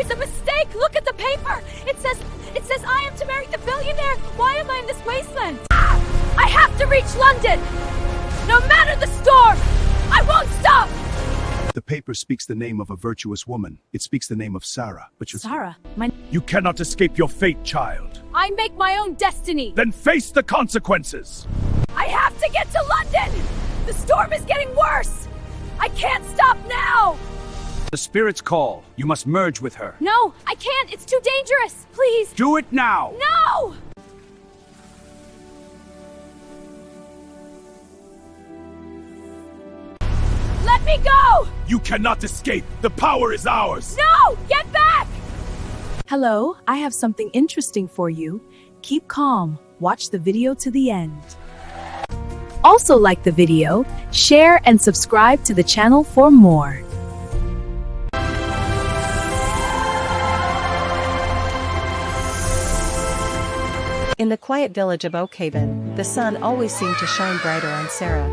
It's a mistake! Look at the paper! It says I am to marry the billionaire! Why am I in this wasteland? I have to reach London! No matter the storm! I won't stop! The paper speaks the name of a virtuous woman. It speaks the name of Sarah, but Sarah, You cannot escape your fate, child. I make my own destiny! Then face the consequences! I have to get to London! The storm is getting worse! I can't stop now! The spirits call. You must merge with her. No, I can't! It's too dangerous! Please! Do it now! No! Let me go! You cannot escape! The power is ours! No! Get back! Hello, I have something interesting for you. Keep calm. Watch the video to the end. Also like the video, share and subscribe to the channel for more. In the quiet village of Oakhaven, the sun always seemed to shine brighter on Sarah.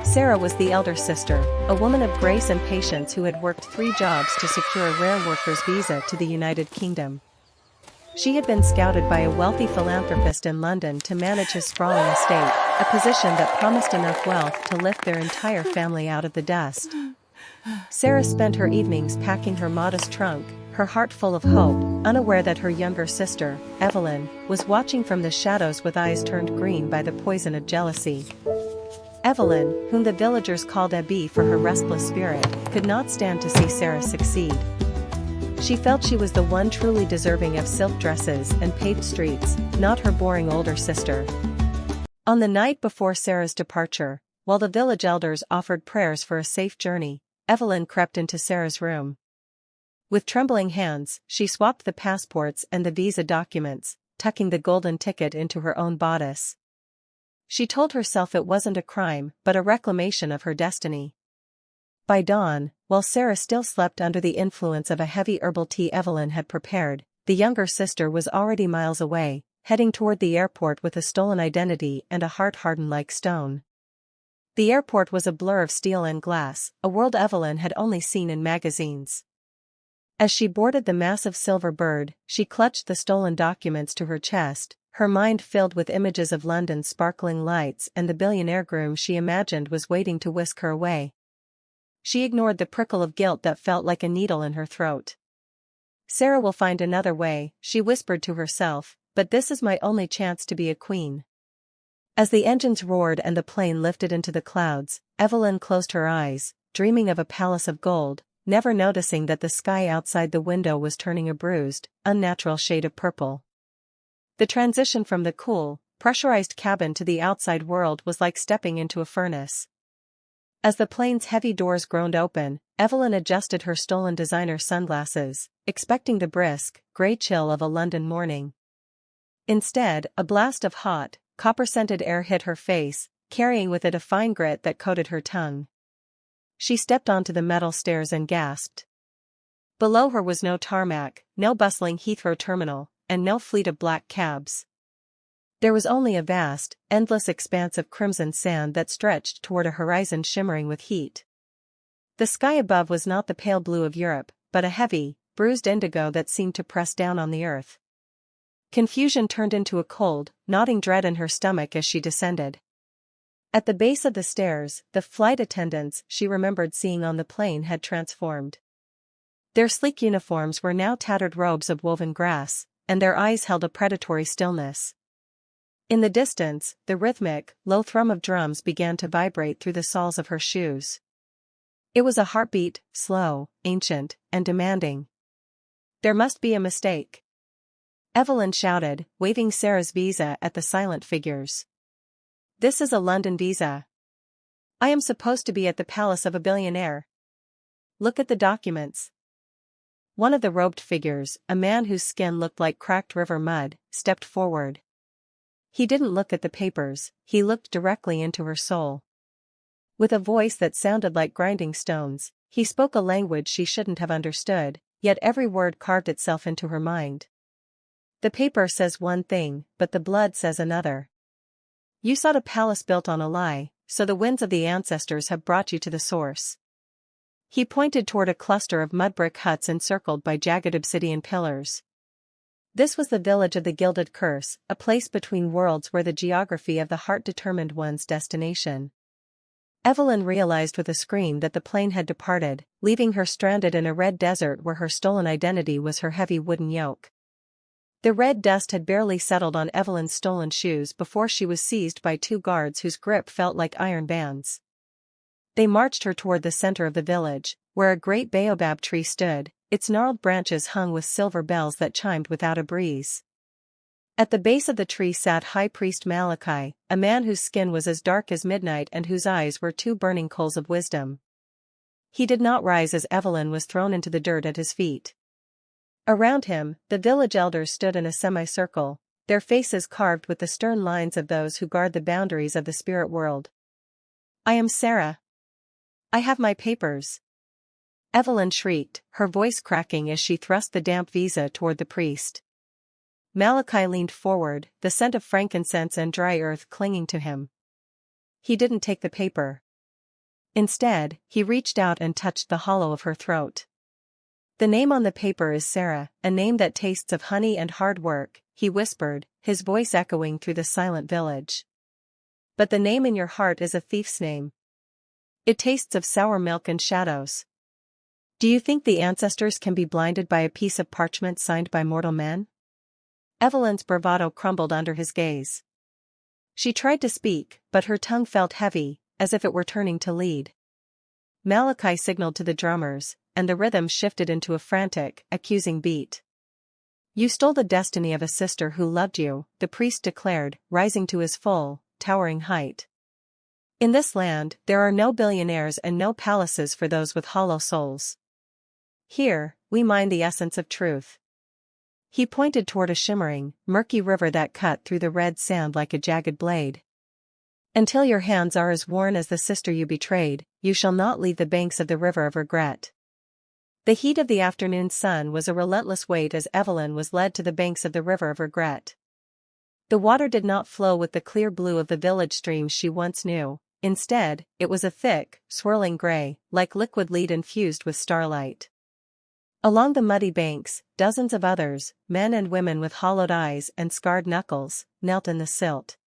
Sarah was the elder sister, a woman of grace and patience who had worked 3 jobs to secure a rare worker's visa to the United Kingdom. She had been scouted by a wealthy philanthropist in London to manage his sprawling estate, a position that promised enough wealth to lift their entire family out of the dust. Sarah spent her evenings packing her modest trunk, her heart full of hope, unaware that her younger sister, Evelyn, was watching from the shadows with eyes turned green by the poison of jealousy. Evelyn, whom the villagers called Abby for her restless spirit, could not stand to see Sarah succeed. She felt she was the one truly deserving of silk dresses and paved streets, not her boring older sister. On the night before Sarah's departure, while the village elders offered prayers for a safe journey, Evelyn crept into Sarah's room. With trembling hands, she swapped the passports and the visa documents, tucking the golden ticket into her own bodice. She told herself it wasn't a crime, but a reclamation of her destiny. By dawn, while Sarah still slept under the influence of a heavy herbal tea Evelyn had prepared, the younger sister was already miles away, heading toward the airport with a stolen identity and a heart hardened like stone. The airport was a blur of steel and glass, a world Evelyn had only seen in magazines. As she boarded the massive silver bird, she clutched the stolen documents to her chest, her mind filled with images of London's sparkling lights and the billionaire groom she imagined was waiting to whisk her away. She ignored the prickle of guilt that felt like a needle in her throat. Sarah will find another way, she whispered to herself, but this is my only chance to be a queen. As the engines roared and the plane lifted into the clouds, Evelyn closed her eyes, dreaming of a palace of gold, never noticing that the sky outside the window was turning a bruised, unnatural shade of purple. The transition from the cool, pressurized cabin to the outside world was like stepping into a furnace. As the plane's heavy doors groaned open, Evelyn adjusted her stolen designer sunglasses, expecting the brisk, gray chill of a London morning. Instead, a blast of hot, copper-scented air hit her face, carrying with it a fine grit that coated her tongue. She stepped onto the metal stairs and gasped. Below her was no tarmac, no bustling Heathrow terminal, and no fleet of black cabs. There was only a vast, endless expanse of crimson sand that stretched toward a horizon shimmering with heat. The sky above was not the pale blue of Europe, but a heavy, bruised indigo that seemed to press down on the earth. Confusion turned into a cold, gnawing dread in her stomach as she descended. At the base of the stairs, the flight attendants she remembered seeing on the plane had transformed. Their sleek uniforms were now tattered robes of woven grass, and their eyes held a predatory stillness. In the distance, the rhythmic, low thrum of drums began to vibrate through the soles of her shoes. It was a heartbeat, slow, ancient, and demanding. There must be a mistake. Evelyn shouted, waving Sarah's visa at the silent figures. This is a London visa. I am supposed to be at the palace of a billionaire. Look at the documents. One of the robed figures, a man whose skin looked like cracked river mud, stepped forward. He didn't look at the papers, he looked directly into her soul. With a voice that sounded like grinding stones, he spoke a language she shouldn't have understood, yet every word carved itself into her mind. The paper says one thing, but the blood says another. You sought a palace built on a lie, so the winds of the ancestors have brought you to the source. He pointed toward a cluster of mud brick huts encircled by jagged obsidian pillars. This was the village of the Gilded Curse, a place between worlds where the geography of the heart determined one's destination. Evelyn realized with a scream that the plane had departed, leaving her stranded in a red desert where her stolen identity was her heavy wooden yoke. The red dust had barely settled on Evelyn's stolen shoes before she was seized by two guards whose grip felt like iron bands. They marched her toward the center of the village, where a great baobab tree stood, its gnarled branches hung with silver bells that chimed without a breeze. At the base of the tree sat High Priest Malachi, a man whose skin was as dark as midnight and whose eyes were two burning coals of wisdom. He did not rise as Evelyn was thrown into the dirt at his feet. Around him, the village elders stood in a semicircle, their faces carved with the stern lines of those who guard the boundaries of the spirit world. "I am Sarah. I have my papers," Evelyn shrieked, her voice cracking as she thrust the damp visa toward the priest. Malachi leaned forward, the scent of frankincense and dry earth clinging to him. He didn't take the paper. Instead, he reached out and touched the hollow of her throat. "The name on the paper is Sarah, a name that tastes of honey and hard work," he whispered, his voice echoing through the silent village. "But the name in your heart is a thief's name. It tastes of sour milk and shadows. Do you think the ancestors can be blinded by a piece of parchment signed by mortal men?" Evelyn's bravado crumbled under his gaze. She tried to speak, but her tongue felt heavy, as if it were turning to lead. Malachi signaled to the drummers, and the rhythm shifted into a frantic, accusing beat. "You stole the destiny of a sister who loved you," the priest declared, rising to his full, towering height. "In this land, there are no billionaires and no palaces for those with hollow souls. Here, we mine the essence of truth." He pointed toward a shimmering, murky river that cut through the red sand like a jagged blade. "Until your hands are as worn as the sister you betrayed, you shall not leave the banks of the river of regret." The heat of the afternoon sun was a relentless weight as Evelyn was led to the banks of the river of regret. The water did not flow with the clear blue of the village streams she once knew. Instead, it was a thick, swirling gray, like liquid lead infused with starlight. Along the muddy banks, dozens of others, men and women with hollowed eyes and scarred knuckles, knelt in the silt.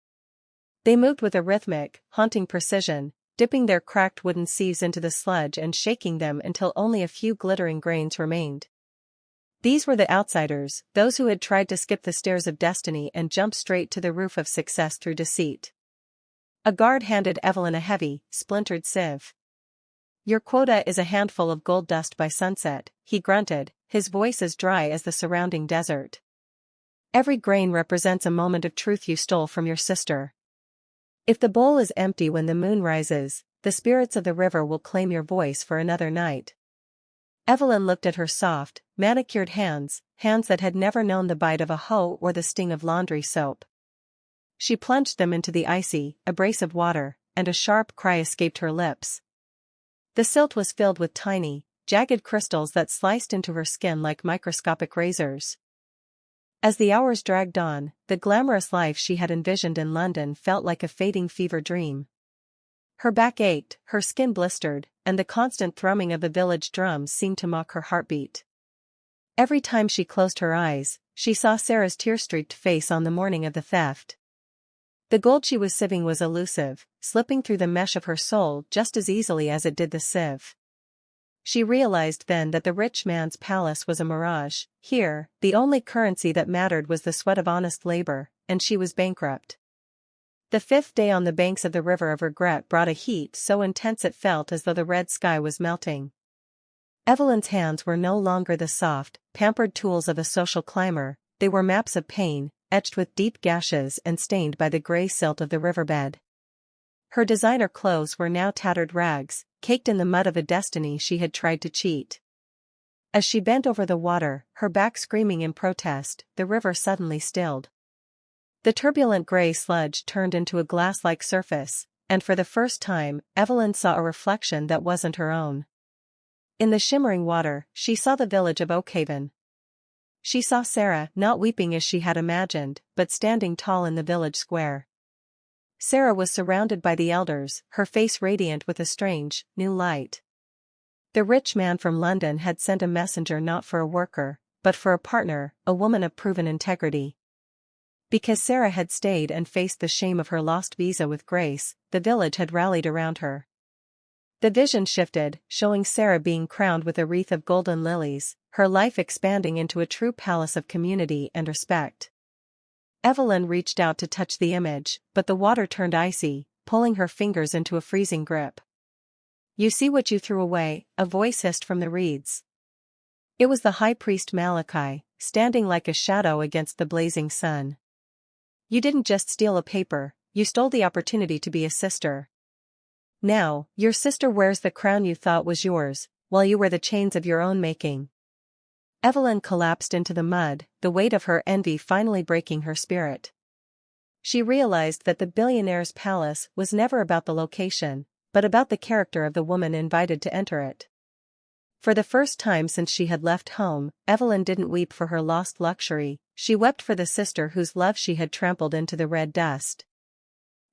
They moved with a rhythmic, haunting precision, dipping their cracked wooden sieves into the sludge and shaking them until only a few glittering grains remained. These were the outsiders, those who had tried to skip the stairs of destiny and jump straight to the roof of success through deceit. A guard handed Evelyn a heavy, splintered sieve. "Your quota is a handful of gold dust by sunset," he grunted, his voice as dry as the surrounding desert. "Every grain represents a moment of truth you stole from your sister. If the bowl is empty when the moon rises, the spirits of the river will claim your voice for another night." Evelyn looked at her soft, manicured hands, hands that had never known the bite of a hoe or the sting of laundry soap. She plunged them into the icy, abrasive water, and a sharp cry escaped her lips. The silt was filled with tiny, jagged crystals that sliced into her skin like microscopic razors. As the hours dragged on, the glamorous life she had envisioned in London felt like a fading fever dream. Her back ached, her skin blistered, and the constant thrumming of the village drums seemed to mock her heartbeat. Every time she closed her eyes, she saw Sarah's tear-streaked face on the morning of the theft. The gold she was sieving was elusive, slipping through the mesh of her soul just as easily as it did the sieve. She realized then that the rich man's palace was a mirage. Here, the only currency that mattered was the sweat of honest labor, and she was bankrupt. The fifth day on the banks of the river of regret brought a heat so intense it felt as though the red sky was melting. Evelyn's hands were no longer the soft, pampered tools of a social climber, they were maps of pain, etched with deep gashes and stained by the gray silt of the riverbed. Her designer clothes were now tattered rags, caked in the mud of a destiny she had tried to cheat. As she bent over the water, her back screaming in protest, the river suddenly stilled. The turbulent gray sludge turned into a glass-like surface, and for the first time, Evelyn saw a reflection that wasn't her own. In the shimmering water, she saw the village of Oakhaven. She saw Sarah, not weeping as she had imagined, but standing tall in the village square. Sarah was surrounded by the elders, her face radiant with a strange, new light. The rich man from London had sent a messenger not for a worker, but for a partner, a woman of proven integrity. Because Sarah had stayed and faced the shame of her lost visa with grace, the village had rallied around her. The vision shifted, showing Sarah being crowned with a wreath of golden lilies, her life expanding into a true palace of community and respect. Evelyn reached out to touch the image, but the water turned icy, pulling her fingers into a freezing grip. "You see what you threw away," a voice hissed from the reeds. It was the high priest Malachi, standing like a shadow against the blazing sun. "You didn't just steal a paper, you stole the opportunity to be a sister. Now, your sister wears the crown you thought was yours, while you wear the chains of your own making." Evelyn collapsed into the mud, the weight of her envy finally breaking her spirit. She realized that the billionaire's palace was never about the location, but about the character of the woman invited to enter it. For the first time since she had left home, Evelyn didn't weep for her lost luxury, she wept for the sister whose love she had trampled into the red dust.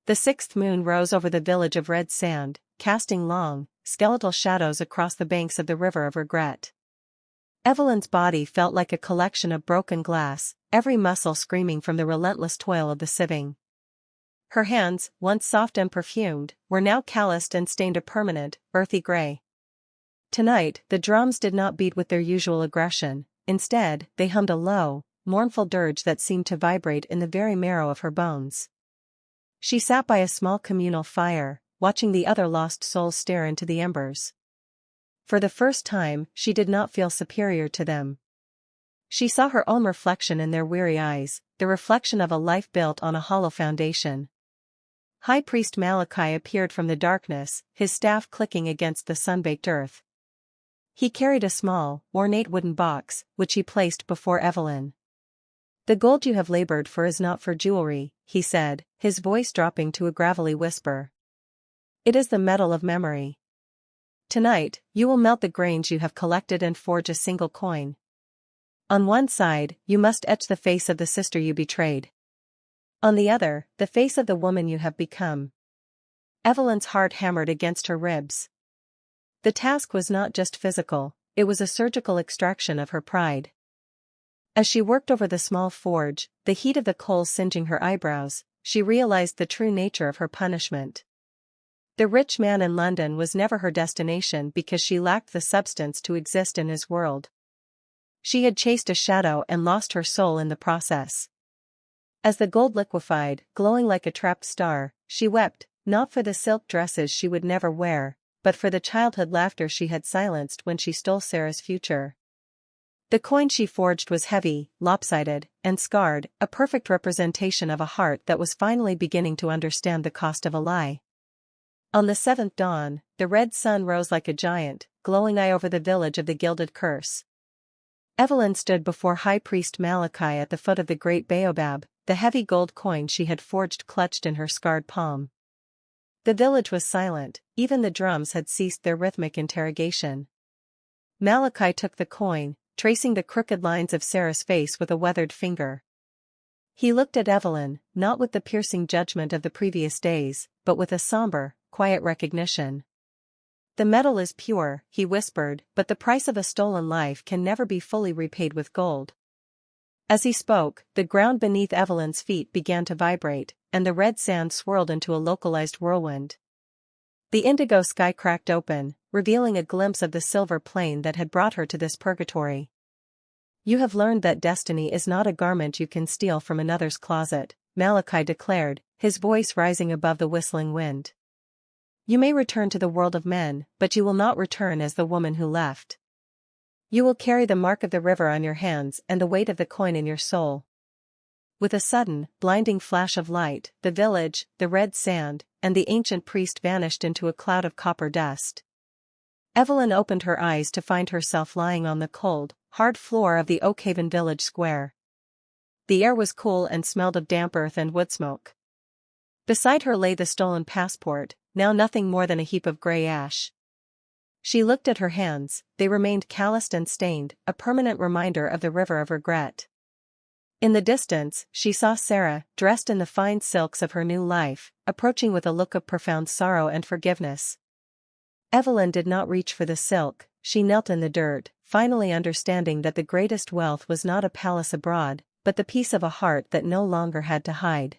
The sixth moon rose over the village of red sand, casting long, skeletal shadows across the banks of the river of regret. Evelyn's body felt like a collection of broken glass, every muscle screaming from the relentless toil of the sieving. Her hands, once soft and perfumed, were now calloused and stained a permanent, earthy gray. Tonight, the drums did not beat with their usual aggression, instead, they hummed a low, mournful dirge that seemed to vibrate in the very marrow of her bones. She sat by a small communal fire, watching the other lost souls stare into the embers. For the first time, she did not feel superior to them. She saw her own reflection in their weary eyes, the reflection of a life built on a hollow foundation. High Priest Malachi appeared from the darkness, his staff clicking against the sun-baked earth. He carried a small, ornate wooden box, which he placed before Evelyn. "The gold you have labored for is not for jewelry," he said, his voice dropping to a gravelly whisper. "It is the metal of memory. Tonight, you will melt the grains you have collected and forge a single coin. On one side, you must etch the face of the sister you betrayed. On the other, the face of the woman you have become." Evelyn's heart hammered against her ribs. The task was not just physical, it was a surgical extraction of her pride. As she worked over the small forge, the heat of the coals singeing her eyebrows, she realized the true nature of her punishment. The rich man in London was never her destination because she lacked the substance to exist in his world. She had chased a shadow and lost her soul in the process. As the gold liquefied, glowing like a trapped star, she wept, not for the silk dresses she would never wear, but for the childhood laughter she had silenced when she stole Sarah's future. The coin she forged was heavy, lopsided, and scarred, a perfect representation of a heart that was finally beginning to understand the cost of a lie. On the seventh dawn, the red sun rose like a giant, glowing eye over the village of the gilded curse. Evelyn stood before High Priest Malachi at the foot of the great baobab, the heavy gold coin she had forged clutched in her scarred palm. The village was silent, even the drums had ceased their rhythmic interrogation. Malachi took the coin, tracing the crooked lines of Sarah's face with a weathered finger. He looked at Evelyn, not with the piercing judgment of the previous days, but with a somber, quiet recognition. "The metal is pure," he whispered, "but the price of a stolen life can never be fully repaid with gold." As he spoke, the ground beneath Evelyn's feet began to vibrate, and the red sand swirled into a localized whirlwind. The indigo sky cracked open, revealing a glimpse of the silver plane that had brought her to this purgatory. "You have learned that destiny is not a garment you can steal from another's closet," Malachi declared, his voice rising above the whistling wind. "You may return to the world of men, but you will not return as the woman who left. You will carry the mark of the river on your hands and the weight of the coin in your soul." With a sudden, blinding flash of light, the village, the red sand, and the ancient priest vanished into a cloud of copper dust. Evelyn opened her eyes to find herself lying on the cold, hard floor of the Oakhaven village square. The air was cool and smelled of damp earth and wood smoke. Beside her lay the stolen passport, now nothing more than a heap of gray ash. She looked at her hands, they remained calloused and stained, a permanent reminder of the river of regret. In the distance, she saw Sarah, dressed in the fine silks of her new life, approaching with a look of profound sorrow and forgiveness. Evelyn did not reach for the silk, she knelt in the dirt, finally understanding that the greatest wealth was not a palace abroad, but the peace of a heart that no longer had to hide.